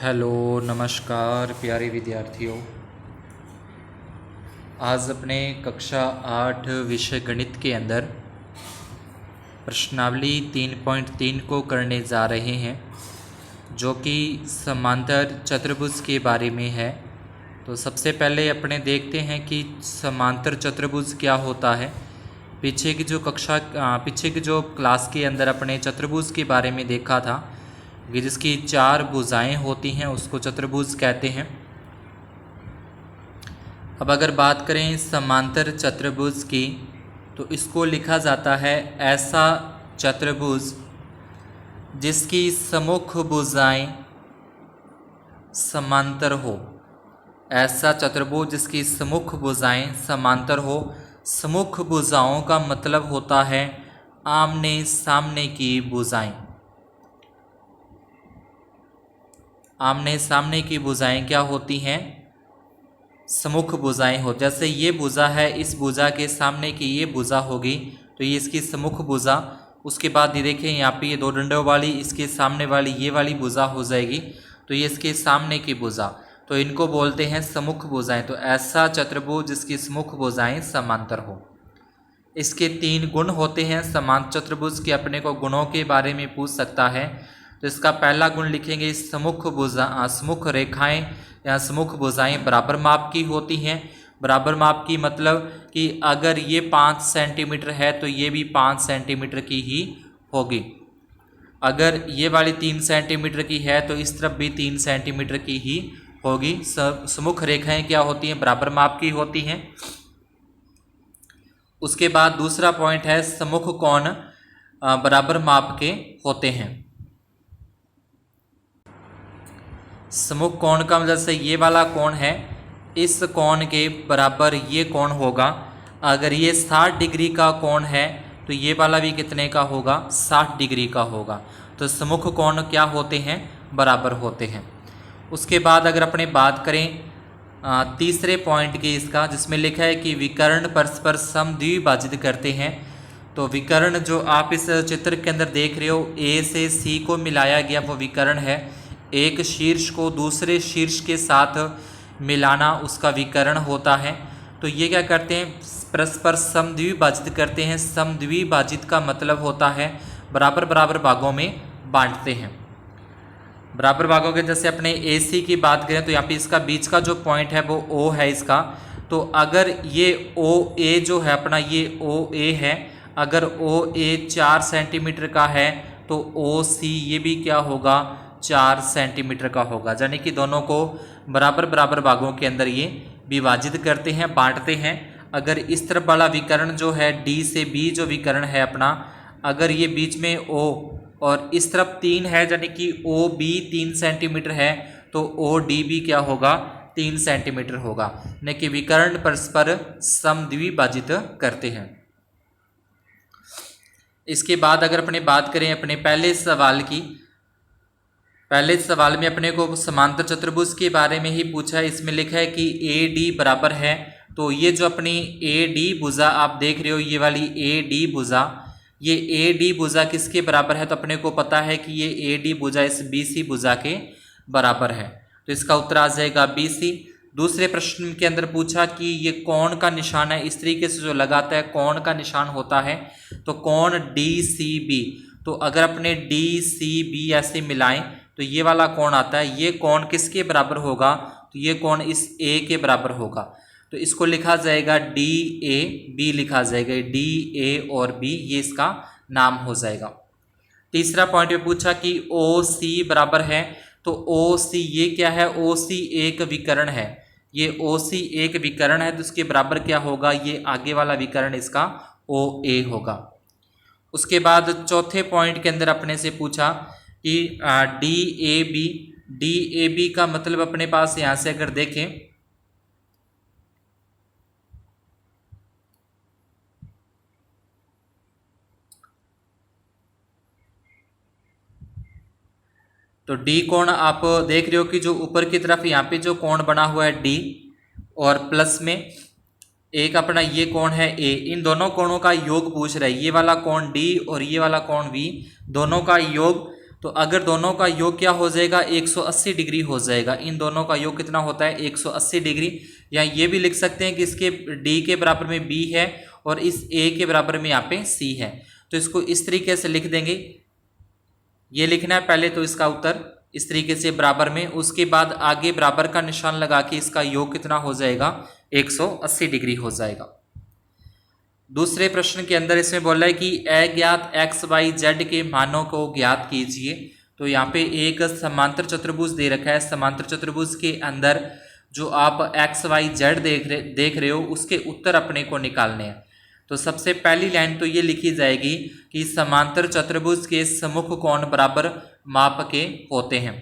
Hello नमस्कार प्यारे विद्यार्थियों। आज अपने कक्षा 8 विषय गणित के अंदर प्रश्नावली 3.3 को करने जा रहे हैं, जो कि समांतर चतुर्भुज के बारे में है। तो सबसे पहले अपने देखते हैं कि समांतर चतुर्भुज क्या होता है। पीछे की जो क्लास के अंदर अपने चतुर्भुज के बारे में देखा था कि जिसकी 4 भुजाएं होती हैं उसको चतुर्भुज कहते हैं। अब अगर बात करें समांतर चतुर्भुज की, तो इसको लिखा जाता है ऐसा चतुर्भुज जिसकी सम्मुख भुजाएं समांतर हो। ऐसा चतुर्भुज जिसकी सम्मुख भुजाएं समांतर हो। सम्मुख भुजाओं का मतलब होता है आमने सामने की भुजाएं। आमने सामने की भुजाएं क्या होती हैं? सम्मुख भुजाएं हो। जैसे ये भुजा है, इस भुजा के सामने की ये भुजा होगी तो ये इसकी सम्मुख भुजा। उसके बाद ये देखें यहाँ पे ये 2 डंडों वाली, इसके सामने वाली ये वाली भुजा हो जाएगी तो ये इसके सामने की भुजा। तो इनको बोलते हैं सम्मुख भुजाएं। तो ऐसा चतुर्भुज जिसकी सम्मुख भुजाएं समांतर हो। इसके 3 गुण होते हैं। समांतर चतुर्भुज के अपने को गुणों के बारे में पूछ सकता है। तो इसका पहला गुण लिखेंगे, सम्मुख रेखाएं या सम्मुख भुजाएं बराबर माप की होती हैं। बराबर माप की मतलब कि अगर ये 5 सेंटीमीटर है तो ये भी 5 सेंटीमीटर की ही होगी। अगर ये वाली 3 सेंटीमीटर की है तो इस तरफ भी 3 सेंटीमीटर की ही होगी। सम्मुख रेखाएं क्या होती हैं? बराबर माप की होती हैं। उसके बाद दूसरा पॉइंट है सम्मुख कोण बराबर माप के होते हैं। सम्मुख कोण का मतलब से ये वाला कोण है, इस कोण के बराबर ये कोण होगा। अगर ये 60 डिग्री का कोण है तो ये वाला भी कितने का होगा? 60 डिग्री का होगा। तो सम्मुख कोण क्या होते हैं? बराबर होते हैं। उसके बाद अगर अपने बात करें तीसरे पॉइंट की इसका, जिसमें लिखा है कि विकर्ण परस्पर समद्विभाजित करते हैं। तो विकर्ण जो आप इस चित्र के अंदर देख रहे हो, ए से सी को मिलाया गया वो विकर्ण है। एक शीर्ष को दूसरे शीर्ष के साथ मिलाना उसका विकर्ण होता है। तो ये क्या करते हैं? परस्पर समद्विभाजित करते हैं। समद्विभाजित का मतलब होता है बराबर बराबर भागों में बांटते हैं। बराबर भागों के जैसे अपने AC की बात करें तो यहाँ पे इसका बीच का जो पॉइंट है वो O है इसका। तो अगर ये OA जो है अपना, ये OA है, अगर OA 4 सेंटीमीटर का है तो OC ये भी क्या होगा? 4 सेंटीमीटर का होगा। यानी कि दोनों को बराबर बराबर भागों के अंदर ये विभाजित करते हैं, बांटते हैं। अगर इस तरफ वाला विकर्ण जो है D से B जो विकर्ण है अपना, अगर ये बीच में O और इस तरफ 3 है, यानी कि OB 3 सेंटीमीटर है तो OD भी क्या होगा? 3 सेंटीमीटर होगा। यानी कि विकर्ण परस्पर समद्विभाजित करते हैं। इसके बाद अगर अपने बात करें अपने पहले सवाल की, पहले सवाल में अपने को समांतर चतुर्भुज के बारे में ही पूछा है। इसमें लिखा है कि AD बराबर है। तो ये जो अपनी AD भुजा आप देख रहे हो, ये वाली AD भुजा, ये AD भुजा किसके बराबर है? तो अपने को पता है कि ये AD भुजा इस BC भुजा के बराबर है। तो इसका उत्तर आ जाएगा BC। दूसरे प्रश्न के अंदर पूछा कि ये कोण का निशान है, इस तरीके से जो लगाता है कोण का निशान होता है। तो कोण DCB, तो अगर अपने DCB ऐसे मिलाएं तो ये वाला कोण आता है। ये कोण किसके बराबर होगा? तो ये कोण इस A के बराबर होगा। तो इसको लिखा जाएगा DAB लिखा जाएगा। DA और B ये इसका नाम हो जाएगा। तीसरा पॉइंट में पूछा कि OC बराबर है। तो OC ये क्या है? OC एक विकर्ण है। ये OC एक विकर्ण है तो इसके बराबर क्या होगा? ये आगे वाला विकर्ण इसका OA होगा। उसके बाद चौथे पॉइंट के अंदर अपने से पूछा कि DAB का मतलब अपने पास यहाँ से अगर देखें तो D कोण आप देख रहे हो कि जो ऊपर की तरफ यहाँ पे जो कोण बना हुआ है D, और प्लस में एक अपना ये कोण है A, इन दोनों कोणों का योग पूछ रहा है। ये वाला कोण D और ये वाला कोण V, दोनों का योग। तो अगर दोनों का योग क्या हो जाएगा 180 डिग्री हो जाएगा। इन दोनों का योग कितना होता है 180 डिग्री। या ये भी लिख सकते हैं कि इसके डी के बराबर में बी है और इस ए के बराबर में यहाँ पे सी है। तो इसको इस तरीके से लिख देंगे, ये लिखना है पहले तो इसका उत्तर इस तरीके से बराबर में, उसके बाद आगे बराबर का निशान लगा के इसका योग कितना हो जाएगा 180 डिग्री हो जाएगा। दूसरे प्रश्न के अंदर इसमें बोला है कि अज्ञात एक्स वाई जेड के मानों को ज्ञात कीजिए। तो यहाँ पे एक समांतर चतुर्भुज दे रखा है, समांतर चतुर्भुज के अंदर जो आप एक्स वाई जेड देख रहे हो उसके उत्तर अपने को निकालने हैं। तो सबसे पहली लाइन तो ये लिखी जाएगी कि समांतर चतुर्भुज के सम्मुख कोण बराबर माप के होते हैं।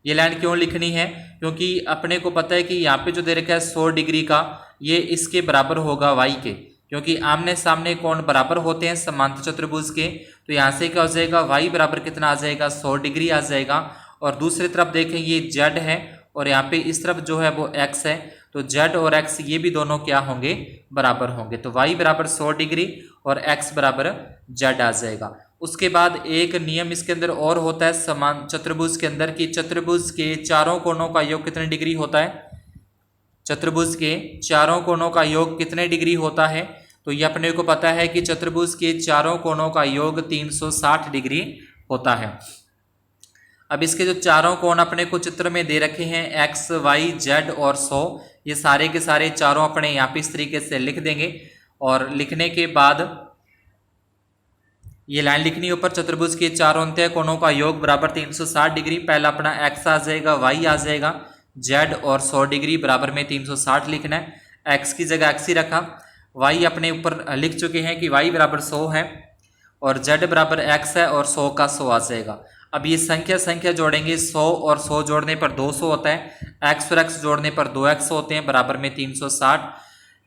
ये लाइन क्यों लिखनी है, क्योंकि अपने को पता है कि यहाँ पे जो दे रखा है 100 डिग्री का, ये इसके बराबर होगा वाई के, क्योंकि आमने सामने कोण बराबर होते हैं समांतर चतुर्भुज के। तो यहाँ से क्या हो जाएगा वाई बराबर कितना आ जाएगा 100 डिग्री आ जाएगा। और दूसरी तरफ देखें ये जेड है और यहाँ पे इस तरफ जो है वो एक्स है, तो जेड और एक्स ये भी दोनों क्या होंगे बराबर होंगे। तो वाई बराबर 100 डिग्री और एक्स बराबर जेड आ जाएगा। उसके बाद एक नियम इसके अंदर और होता है समान चतुर्भुज के अंदर कि चतुर्भुज के चारों कोणों का योग कितने डिग्री होता है, चतुर्भुज के चारों कोणों का योग कितने डिग्री होता है। तो ये अपने को पता है कि चतुर्भुज के चारों कोणों का योग 360 डिग्री होता है। अब इसके जो चारों कोण अपने को चित्र में दे रखे हैं एक्स वाई जेड और 100, ये सारे के सारे चारों अपने यहाँ पे इस तरीके से लिख देंगे। और लिखने के बाद ये लाइन लिखनी है ऊपर, चतुर्भुज के चारों अंत्य कोणों का योग बराबर 360 डिग्री। पहला अपना एक्स आ जाएगा, वाई आ जाएगा, जेड और 100 डिग्री बराबर में 360 लिखना है। एक्स की जगह एक्स ही रखा, वाई अपने ऊपर लिख चुके हैं कि वाई बराबर 100 है और जेड बराबर एक्स है और 100 का 100 आ जाएगा। अब ये संख्या जोड़ेंगे, 100 और 100 जोड़ने पर 200 होता है, एक्स और एक्स जोड़ने पर 2x होते हैं बराबर में 360।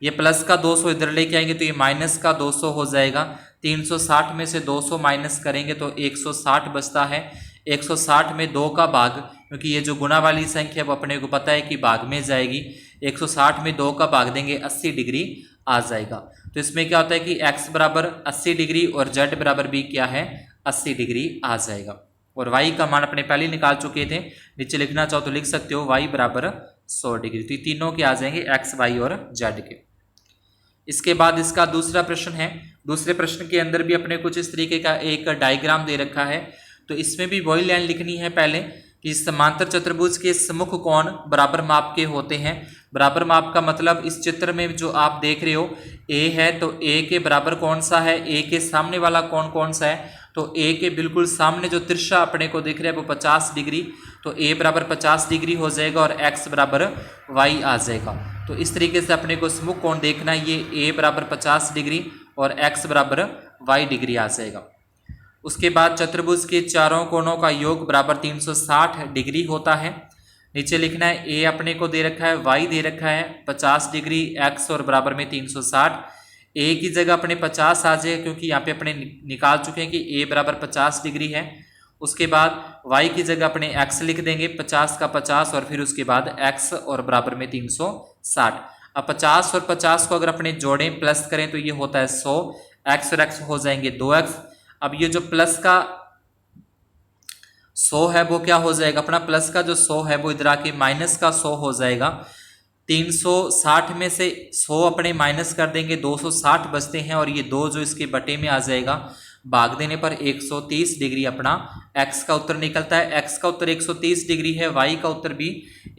ये प्लस का 200 इधर लेके आएंगे तो ये माइनस का 200 हो जाएगा। 360 में से 200 माइनस करेंगे तो 160 बचता है। 160 में 2 का भाग, क्योंकि ये जो गुणा वाली संख्या वो अपने को पता है कि भाग में जाएगी, 160 में 2 का भाग देंगे 80 डिग्री आ जाएगा। तो इसमें क्या होता है कि x बराबर 80 डिग्री और z बराबर भी क्या है 80 डिग्री आ जाएगा। और y का मान अपने पहले निकाल चुके थे, नीचे लिखना चाहो तो लिख सकते हो y बराबर 100 डिग्री। तो ये तीनों के आ जाएंगे x, y और z के। इसके बाद इसका दूसरा प्रश्न है, दूसरे प्रश्न के अंदर भी अपने कुछ इस तरीके का एक डायग्राम दे रखा है। तो इसमें भी वही लाइन लिखनी है पहले कि समांतर चतुर्भुज के सम्मुख कोण बराबर माप के होते हैं। बराबर माप का मतलब इस चित्र में जो आप देख रहे हो a है, तो a के बराबर कौन सा है, a के सामने वाला कोण कौन सा है, तो a के बिल्कुल सामने जो तिरछा अपने को दिख रहा है वो 50 डिग्री, तो a बराबर 50 डिग्री हो जाएगा और x बराबर y आ जाएगा। तो इस तरीके से अपने को सम्मुख कोण देखना है, ये a बराबर 50 डिग्री और x बराबर y डिग्री आ जाएगा। उसके बाद चतुर्भुज के चारों कोणों का योग बराबर 360 डिग्री होता है। नीचे लिखना है a अपने को दे रखा है, y दे रखा है 50 डिग्री, x और बराबर में 360। a की जगह अपने 50 आ जाए, क्योंकि यहाँ पे अपने निकाल चुके हैं कि a बराबर 50 डिग्री है। उसके बाद y की जगह अपने x लिख देंगे, 50 का 50 और फिर उसके बाद x और बराबर में 360। अब 50 और 50 को अगर अपने जोड़ें प्लस करें तो ये होता है 100, x और x हो जाएंगे 2x। अब ये जो प्लस का 100 है वो क्या हो जाएगा, अपना प्लस का जो 100 है वो इधर आके माइनस का 100 हो जाएगा। 360 में से 100 अपने माइनस कर देंगे, 260 बचते हैं और ये 2 जो इसके बटे में आ जाएगा, भाग देने पर 130 डिग्री अपना x का उत्तर निकलता है। x का उत्तर 130 डिग्री है, y का उत्तर भी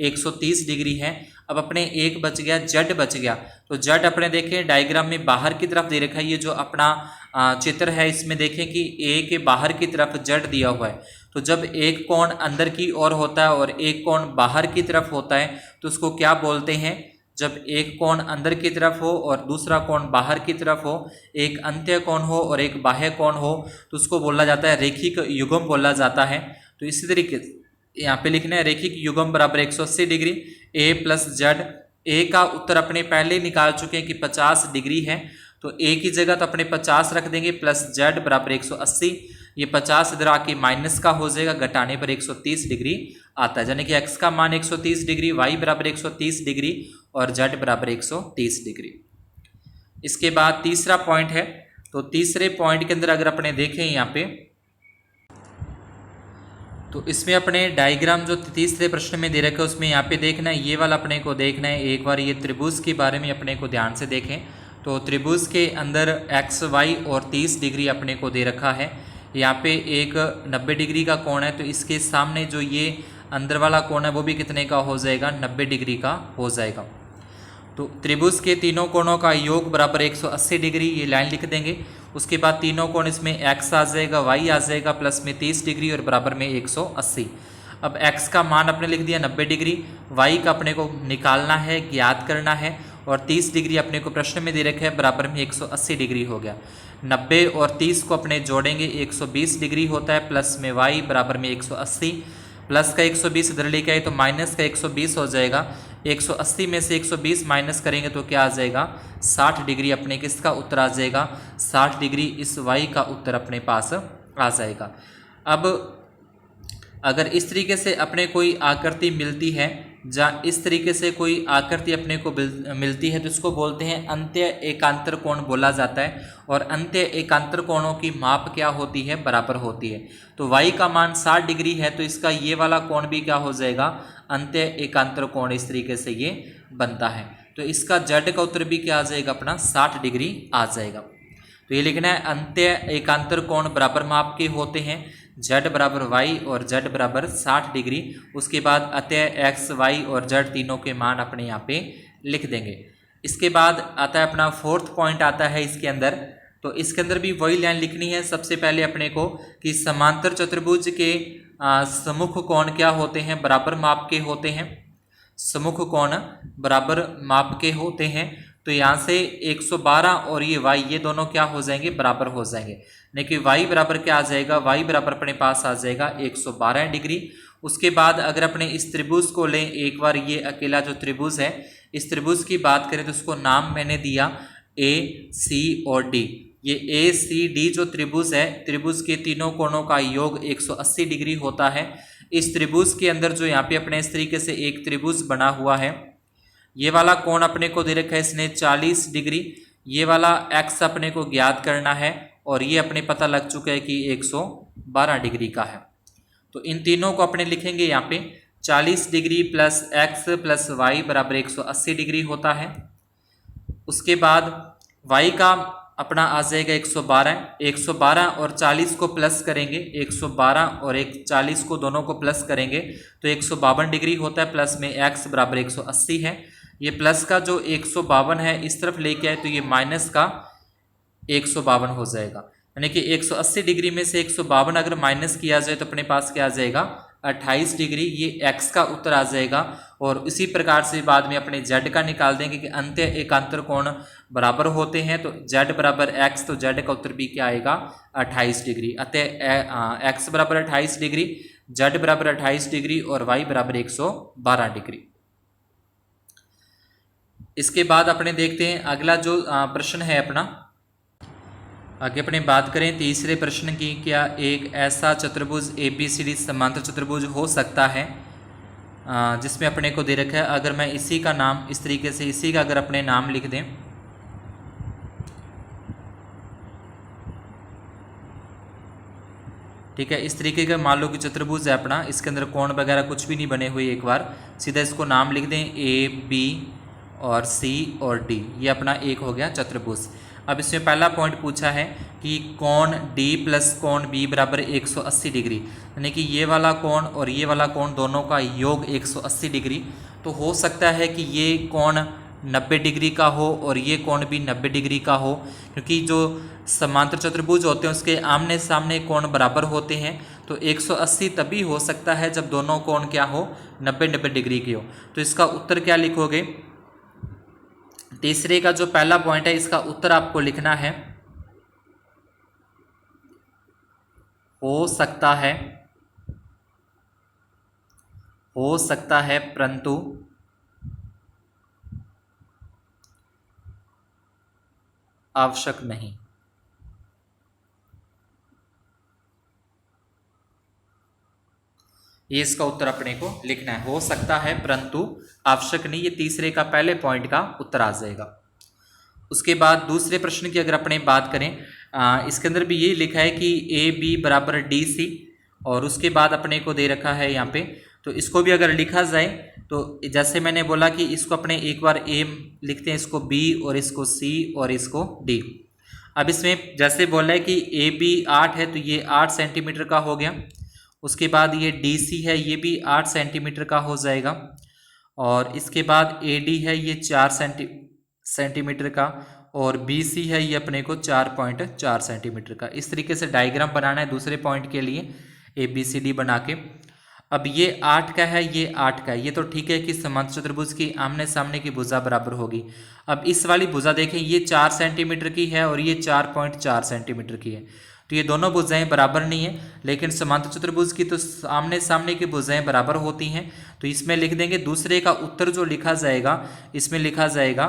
130 डिग्री है। अब अपने एक बच गया, z बच गया। तो z अपने देखें डायग्राम में बाहर की तरफ दे रखा है, ये जो अपना चित्र है इसमें देखें कि a के बाहर की तरफ z दिया हुआ है। तो जब एक कोण अंदर की ओर होता है और एक कोण बाहर की तरफ होता है तो उसको क्या बोलते हैं, जब एक कोण अंदर की तरफ हो और दूसरा कोण बाहर की तरफ हो, एक अंत्य कोण हो और एक बाह्य कोण हो, तो उसको बोला जाता है रेखिक युग्म बोला जाता है। तो इसी तरीके से यहाँ पे लिखना है रेखिक युग्म बराबर 180 degree a plus Z. a का उत्तर अपने पहले निकाल चुके हैं कि 50 डिग्री है, तो a की जगह तो अपने 50 रख देंगे प्लस जेड बराबर 180। ये 50 इधर आके माइनस का हो जाएगा, घटाने पर 130 डिग्री आता है, यानी कि x का मान 130 डिग्री, y बराबर 130 डिग्री और z बराबर 130 डिग्री। इसके बाद तीसरा पॉइंट है, तो तीसरे पॉइंट के अंदर अगर अपने देखें यहाँ पे तो इसमें अपने डायग्राम जो तीसरे प्रश्न में दे रखा है उसमें यहाँ पे देखना है, ये वाला अपने को देखना है। एक बार ये त्रिभुज के बारे में अपने को ध्यान से देखें। तो त्रिभुज के अंदर एक्स वाई और 30 डिग्री अपने को दे रखा है। यहाँ पे एक 90 डिग्री का कोण है, तो इसके सामने जो ये अंदर वाला कोण है वो भी कितने का हो जाएगा, 90 डिग्री का हो जाएगा। तो त्रिभुज के तीनों कोणों का योग बराबर 180 डिग्री, ये लाइन लिख देंगे। उसके बाद तीनों कोण इसमें x आ जाएगा, y आ जाएगा, प्लस में 30 डिग्री और बराबर में 180। अब x का मान आपने लिख दिया 90 डिग्री, y का अपने को निकालना है, ज्ञात करना है, और 30 डिग्री अपने को प्रश्न में दे रखा है, बराबर में 180 डिग्री हो गया। 90 और 30 को अपने जोड़ेंगे 120 डिग्री होता है, प्लस में y बराबर में 180, प्लस का 120 इधर लेके आए तो माइनस का 120 हो जाएगा। 180 में से 120 माइनस करेंगे तो क्या आ जाएगा, 60 डिग्री अपने किसका उत्तर आ जाएगा, 60 डिग्री इस y का उत्तर अपने पास आ जाएगा। अब अगर इस तरीके से अपने कोई आकृति मिलती है, जहाँ इस तरीके से कोई आकृति अपने को मिलती है तो इसको बोलते हैं अंत्य एकांतर कोण बोला जाता है। और अंत्य एकांतर कोणों की माप क्या होती है, बराबर होती है। तो y का मान 60 डिग्री है तो इसका ये वाला कोण भी क्या हो जाएगा, अंत्य एकांतर कोण, इस तरीके से ये बनता है। तो इसका z का उत्तर भी क्या आ जाएगा, अपना 60 डिग्री आ जाएगा। तो ये लिखना है अंत्य एकांतर कोण बराबर माप के होते हैं, z बराबर y और z बराबर 60 डिग्री। उसके बाद अतः x y और z तीनों के मान अपने यहाँ पे लिख देंगे। इसके बाद आता है अपना फोर्थ पॉइंट आता है इसके अंदर। तो इसके अंदर भी वही लाइन लिखनी है सबसे पहले अपने को कि समांतर चतुर्भुज के सम्मुख कोण क्या होते हैं, बराबर माप के होते हैं। सम्मुख कोण बराबर माप के होते हैं। तो यहाँ से 112 और ये y ये दोनों क्या हो जाएंगे, बराबर हो जाएंगे। लेकिन y बराबर क्या आ जाएगा, y बराबर अपने पास आ जाएगा 112 डिग्री। उसके बाद अगर अपने इस त्रिभुज को लें, एक बार ये अकेला जो त्रिभुज है, इस त्रिभुज की बात करें तो उसको नाम मैंने दिया ए सी और डी। ये ए सी डी जो त्रिभुज है, त्रिभुज के तीनों कोणों का योग 180 डिग्री होता है। इस त्रिभुज के अंदर जो यहाँ पे अपने इस तरीके से एक त्रिभुज बना हुआ है, ये वाला कोण अपने को दे रखा है इसने 40 डिग्री, ये वाला x अपने को ज्ञात करना है और ये अपने पता लग चुका है कि 112 डिग्री का है। तो इन तीनों को अपने लिखेंगे यहाँ पे 40 degree plus x plus y बराबर 180 डिग्री होता है। उसके बाद y का अपना आ जाएगा 112 और 40 को प्लस करेंगे, 112 और 40 को दोनों को प्लस करेंगे तो 152 डिग्री होता है, प्लस में x बराबर 180 है। ये प्लस का जो 152 है इस तरफ लेके आए तो ये माइनस का 152 हो जाएगा। यानी कि 180 डिग्री में से 152 अगर माइनस किया जाए तो अपने पास क्या आ जाएगा, 28 डिग्री, ये x का उत्तर आ जाएगा। और इसी प्रकार से बाद में अपने z का निकाल देंगे कि अंत्य एकांतर कोण बराबर होते हैं। तो z बराबर x, तो z का उत्तर भी क्या आएगा, 28 डिग्री। अतः x बराबर 28 डिग्री, z बराबर 28 डिग्री और y बराबर 112 डिग्री। इसके बाद अपने देखते हैं अगला जो प्रश्न है अपना। आगे अपने बात करें तीसरे प्रश्न की, क्या एक ऐसा चतुर्भुज ABCD समांतर चतुर्भुज हो सकता है जिसमें अपने को दे रखा है, अगर मैं इसी का नाम इस तरीके से, इसी का अगर अपने नाम लिख दें, ठीक है, इस तरीके का मान लो कि चतुर्भुज है अपना, इसके अंदर कोण वगैरह कुछ भी नहीं बने हुए, एक बार सीधा इसको नाम लिख दें A B और C और D, ये अपना एक हो गया चतुर्भुज। अब इसमें पहला पॉइंट पूछा है कि कोण D प्लस कोण B बराबर 180 डिग्री, यानी कि ये वाला कोण और ये वाला कोण दोनों का योग 180 डिग्री। तो हो सकता है कि ये कोण 90 डिग्री का हो और ये कोण भी 90 डिग्री का हो, क्योंकि जो समांतर चतुर्भुज होते हैं उसके आमने सामने कोण बराबर होते हैं। तो 180 तभी हो सकता है जब दोनों कोण क्या हो, 90 डिग्री की हो। तो इसका उत्तर क्या लिखोगे, तीसरे का जो पहला पॉइंट है इसका उत्तर आपको लिखना है हो सकता है परंतु आवश्यक नहीं। ये इसका उत्तर अपने को लिखना है, हो सकता है परंतु आवश्यक नहीं। ये तीसरे का पहले पॉइंट का उत्तर आ जाएगा। उसके बाद दूसरे प्रश्न की अगर अपने बात करें, इसके अंदर भी ये लिखा है कि AB बराबर DC और उसके बाद अपने को दे रखा है यहाँ पे, तो इसको भी अगर लिखा जाए तो जैसे मैंने बोला कि इसको अपने एक बार ए लिखते हैं, इसको बी और इसको सी और इसको डी। अब इसमें जैसे बोला है कि ए बी 8 है तो ये 8 सेंटीमीटर का हो गया। उसके बाद ये डी सी है, ये भी 8 सेंटीमीटर का हो जाएगा। और इसके बाद ए डी है, ये 4 सेंटीमीटर का। और बी सी है, ये अपने को 4.4 सेंटीमीटर का। इस तरीके से डायग्राम बनाना है दूसरे पॉइंट के लिए ए बी सी डी बना के। अब ये 8 का है, ये 8 का है, ये तो ठीक है कि समांतर चतुर्भुज की आमने सामने की भुजा बराबर होगी। अब इस वाली भुजा देखें, ये 4 सेंटीमीटर की है और ये 4.4 सेंटीमीटर की है, तो ये दोनों भुजाएं बराबर नहीं है। लेकिन समांतर चतुर्भुज की तो आमने सामने की भुजाएं बराबर होती हैं, तो इसमें लिख देंगे दूसरे का उत्तर जो लिखा जाएगा, इसमें लिखा जाएगा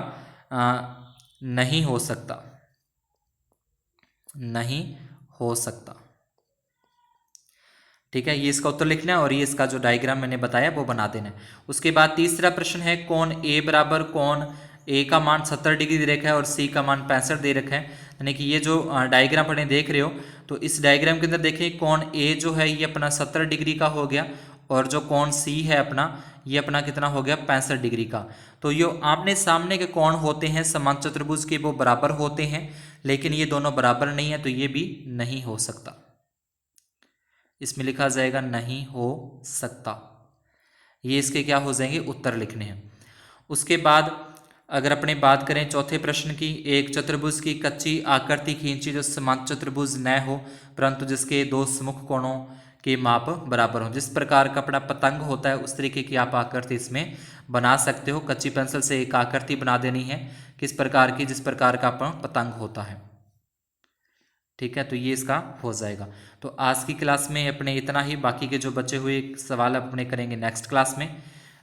नहीं हो सकता, नहीं हो सकता। ठीक है, ये इसका उत्तर लिखना है और ये इसका जो डायग्राम मैंने बताया वो बना देना है। उसके बाद तीसरा प्रश्न है, कोण ए बराबर कोण ए का मान 70 डिग्री दे रखा है और सी का मान 65 दे रखा है। यानी कि ये जो डायग्राम अपने देख रहे हो, तो इस डायग्राम के अंदर देखिए कोण ए जो है ये अपना 70 डिग्री का हो गया और जो कोण सी है अपना, ये अपना कितना हो गया 65 डिग्री का। तो ये आमने सामने के कोण होते हैं समांतर चतुर्भुज के, वो बराबर होते हैं, लेकिन ये दोनों बराबर नहीं है, तो ये भी नहीं हो सकता। इसमें लिखा जाएगा नहीं हो सकता। ये इसके क्या हो जाएंगे, उत्तर लिखने हैं। उसके बाद अगर अपने बात करें चौथे प्रश्न की, एक चतुर्भुज की कच्ची आकृति खींची जो समांतर चतुर्भुज न हो परंतु जिसके दो सम्मुख कोणों के माप बराबर हो। जिस प्रकार का अपना पतंग होता है उस तरीके की आप आकृति इसमें बना सकते हो। कच्ची पेंसिल से एक आकृति बना देनी है, किस प्रकार की, जिस प्रकार का अपना पतंग होता है। ठीक है, तो ये इसका हो जाएगा। तो आज की क्लास में अपने इतना ही, बाकी के जो बचे हुए सवाल अपने करेंगे नेक्स्ट क्लास में।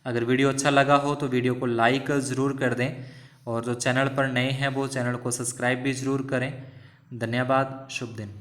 अगर वीडियो अच्छा लगा हो तो वीडियो को लाइक ज़रूर कर दें और जो चैनल पर नए हैं वो चैनल को सब्सक्राइब भी ज़रूर करें। धन्यवाद, शुभ दिन।